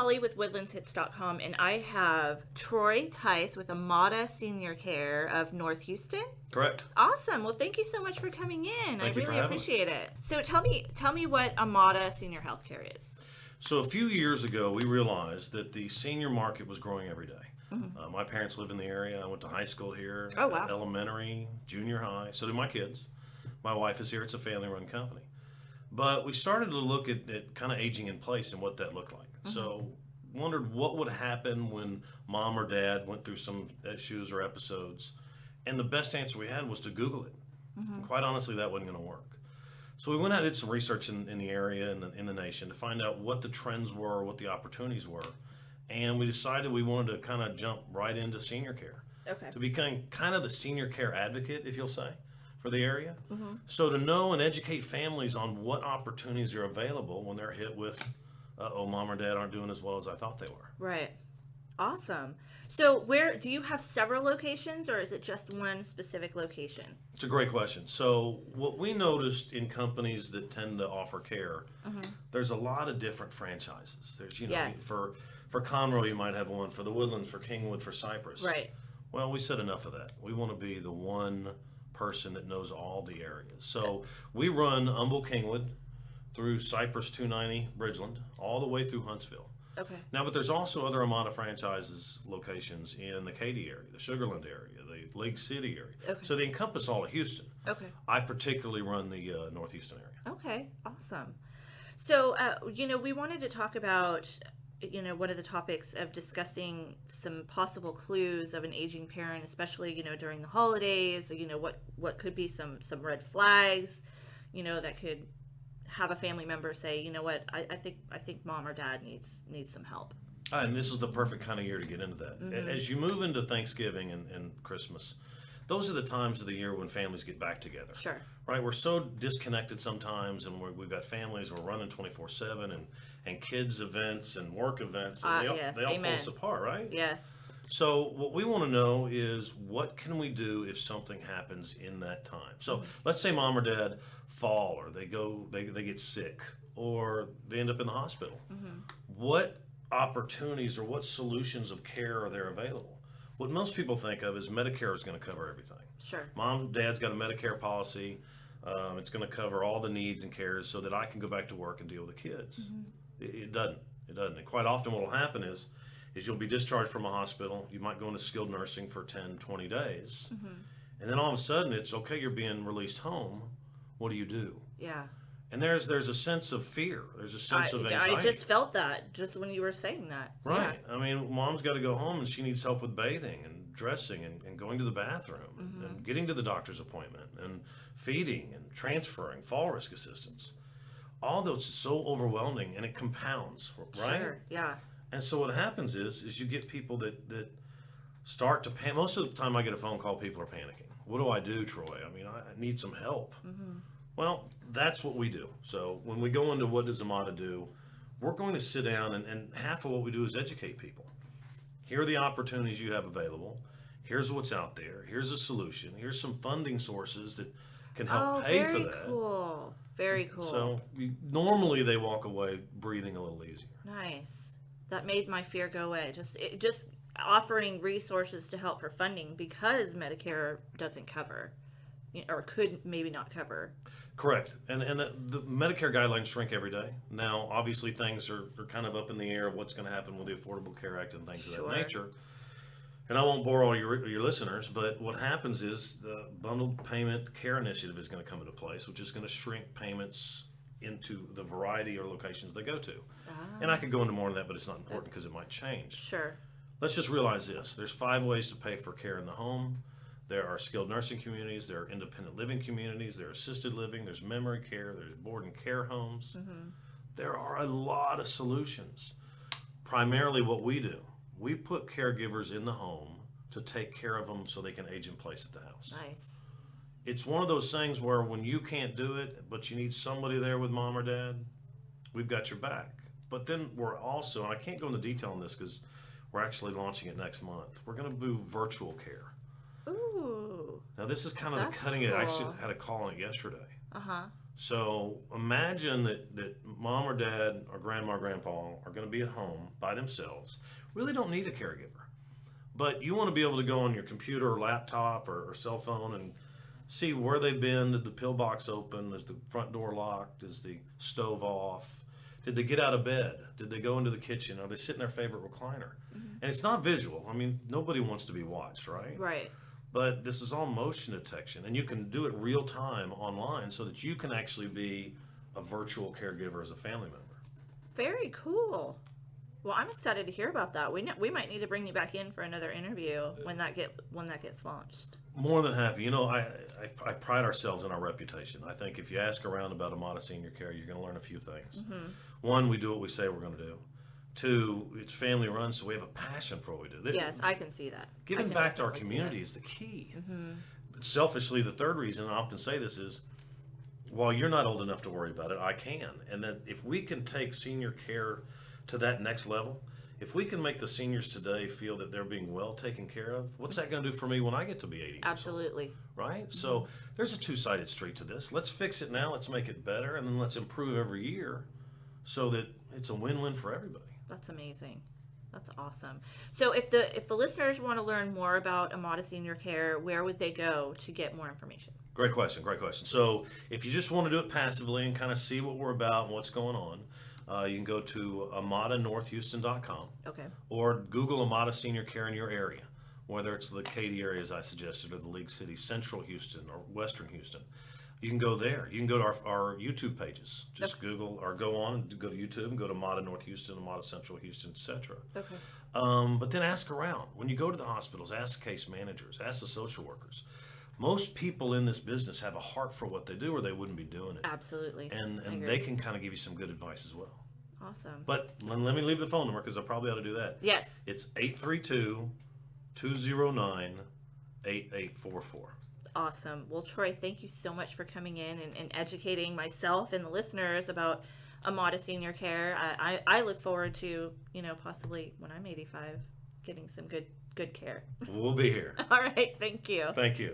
Holly with woodlandshits.com, and I have Troy Tice with Amada Senior Care of North Houston. Correct. Awesome. Well, thank you so much for coming in. Thank you for really having appreciate it. So tell me what Amada Senior Healthcare is. So a few years ago, we realized that the senior market was growing every day. My parents live in the area. I went to high school here, Oh, wow. elementary, junior high. So do my kids. My wife is here. It's a family-run company. But we started to look at kind of aging in place and what that looked like. So wondered what would happen when mom or dad went through some issues or episodes. And the best answer we had was to Google it. And quite honestly, that wasn't going to work. So we went out and did some research in the area and in the nation to find out what the trends were, what the opportunities were. And we decided we wanted to kind of jump right into senior care. Okay. To become kind of the senior care advocate, if you'll say, for the area. So to know and educate families on what opportunities are available when they're hit with, mom or dad aren't doing as well as I thought they were. Right. Awesome. So where do you have several locations, or is it just one specific location? It's a great question. So what we noticed in companies that tend to offer care, there's a lot of different franchises. There's, Yes. for Conroe, you might have one, for the Woodlands, for Kingwood, for Cypress. Right. Well, we said enough of that. We want to be the one person that knows all the areas. So we run Humble Kingwood through Cypress 290 Bridgeland, all the way through Huntsville. Okay. Now, but there's also other Amada franchises locations in the Katy area, the Sugarland area, the League City area. Okay. So they encompass all of Houston. Okay. I particularly run the North Houston area. Okay. Awesome. So, we wanted to talk about, one of the topics of discussing some possible clues of an aging parent, especially, during the holidays, what could be some red flags, that could have a family member say, I think mom or dad needs some help. And this is the perfect kind of year to get into that. As you move into Thanksgiving and Christmas, those are the times of the year when families get back together. Sure. Right? We're so disconnected sometimes, and we've got families, we're running 24/7 and kids events and work events, and they all pull us apart, right? Yes. So what we want to know is, what can we do if something happens in that time? So let's say mom or dad fall, or they get sick, or they end up in the hospital. What opportunities or what solutions of care are there available? What most people think of is Medicare is going to cover everything. Sure. Mom, dad's got a Medicare policy. It's going to cover all the needs and cares so that I can go back to work and deal with the kids. It doesn't. It doesn't. And quite often what will happen is you'll be discharged from a hospital. You might go into skilled nursing for 10, 20 days. And then all of a sudden it's okay, you're being released home. What do you do? Yeah. And there's a sense of fear. There's a sense of anxiety. I just felt that just when you were saying that. Right. Yeah. I mean, mom's got to go home and she needs help with bathing and dressing and going to the bathroom and getting to the doctor's appointment and feeding and transferring, fall risk assistance. All those is so overwhelming, and it compounds, right? Sure. Yeah. And so what happens is you get people that start to panic. Most of the time I get a phone call, people are panicking. What do I do, Troy? I mean, I need some help. Well, that's what we do. So when we go into what does Amada do, we're going to sit down, and half of what we do is educate people. Here are the opportunities you have available. Here's what's out there. Here's a solution. Here's some funding sources that can help pay for that. Very cool. Very cool. So normally they walk away breathing a little easier. Nice. That made my fear go away. Just offering resources to help for funding, because Medicare doesn't cover, or could maybe not cover. Correct. And the Medicare guidelines shrink every day. Now, obviously, things are kind of up in the air of what's going to happen with the Affordable Care Act and things of that nature. And I won't bore all your listeners, but what happens is the Bundled Payment Care Initiative is going to come into place, which is going to shrink payments into the variety or locations they go to. And I could go into more of that, but it's not important because it might change. Sure. Let's just realize this. There's 5 ways to pay for care in the home. There are skilled nursing communities, there are independent living communities, there are assisted living, there's memory care, there's board and care homes. There are a lot of solutions. Primarily what we do, we put caregivers in the home to take care of them so they can age in place at the house. Nice. It's one of those things where when you can't do it, but you need somebody there with mom or dad, we've got your back. But then we're also, and I can't go into detail on this because we're actually launching it next month, we're going to do virtual care. Ooh. Now this is kind of That's the cutting edge. I actually cool. had a call on it yesterday. So imagine that mom or dad or grandma or grandpa are going to be at home by themselves. Really don't need a caregiver. But you want to be able to go on your computer or laptop or cell phone and see where they've been. Did the pillbox open? Is the front door locked? Is the stove off? Did they get out of bed? Did they go into the kitchen? Are they sitting in their favorite recliner? And it's not visual. I mean, nobody wants to be watched, right? Right. But this is all motion detection, and you can do it real time online so that you can actually be a virtual caregiver as a family member. Very cool. Well, I'm excited to hear about that. We might need to bring you back in for another interview when that gets launched. More than happy. You know, I pride ourselves in our reputation. I think if you ask around about Amada Senior Care, you're going to learn a few things. One, we do what we say we're going to do. Two, it's family run, so we have a passion for what we do. Yes, I can see that. Giving back to our community is the key. But selfishly, the third reason, I often say this, is while you're not old enough to worry about it, I can. And that if we can take senior care to that next level, if we can make the seniors today feel that they're being well taken care of, what's that going to do for me when I get to be 80 years old? Absolutely. Right? So there's a two-sided street to this. Let's fix it now, let's make it better, and then let's improve every year so that it's a win-win for everybody. That's amazing. That's awesome. So if the listeners want to learn more about Amada Senior Care, where would they go to get more information? Great question. So if you just want to do it passively and kind of see what we're about and what's going on, you can go to amadanorthhouston.com. Okay. Or Google Amada Senior Care in your area, whether it's the Katy area, as I suggested, or the League City, Central Houston, or Western Houston. You can go there. You can go to our YouTube pages. Just Google or go on and go to YouTube and go to Amada North Houston, Amada Central Houston, etc. Okay. But then ask around. When you go to the hospitals, ask the case managers, ask the social workers. Most people in this business have a heart for what they do, or they wouldn't be doing it. Absolutely. And they can kind of give you some good advice as well. Awesome. But let me leave the phone number because I probably ought to do that. Yes. It's 832-209-8844. Awesome. Well, Troy, thank you so much for coming in and educating myself and the listeners about Amada Senior Care. I look forward to, possibly when I'm 85, getting some good care. We'll be here. All right. Thank you. Thank you.